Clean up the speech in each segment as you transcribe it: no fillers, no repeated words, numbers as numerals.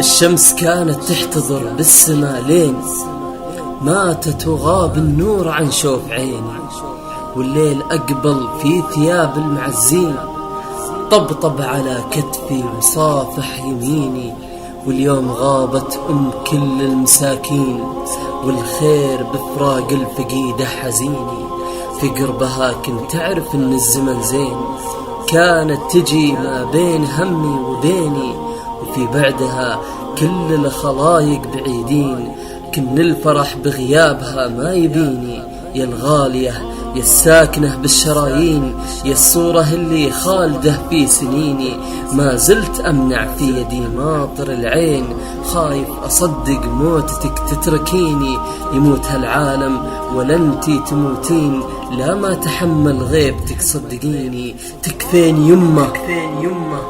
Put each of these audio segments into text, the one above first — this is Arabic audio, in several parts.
الشمس كانت تحتضر بالسما لين ماتت وغاب النور عن شوف عيني، والليل أقبل في ثياب المعزين طبطب على كتفي وصافح يميني، واليوم غابت كل المساكين، والخير بفراق الفقيدة حزيني. في قربها كنت تعرف ان الزمن زين، كانت تجي ما بين همي وبيني، وفي بعدها كل الخلايق بعيدين، كن الفرح بغيابها ما يبيني. يا الغالية يا الساكنة بالشرايين، يا الصورة اللي خالده في سنيني، ما زلت أمنع في يدي ماطر العين، خايف أصدق موتتك تتركيني. يموت هالعالم ولا انتي تموتين، لا ما تحمل غيبتك صدقيني. تكفين يمه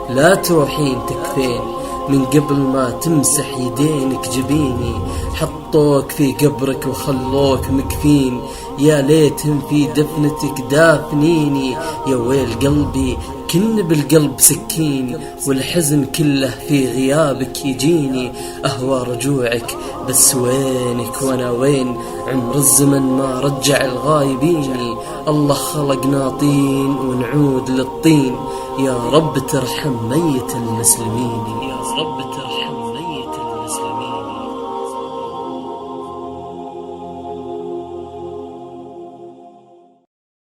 لا تروحين، تكفين من قبل ما تمسح يدينك جبيني. حطوك في قبرك وخلوك مكفين، يا ليتهم في دفنتك دافنيني. يا ويل قلبي كن بالقلب سكين، والحزن كله في غيابك يجيني. أهوى رجوعك بس وينك وانا وين، عمر الزمن ما رجع الغايبيني. الله خلقنا طين ونعود للطين، يا رب ترحم ميت المسلمين، يا رب ترحم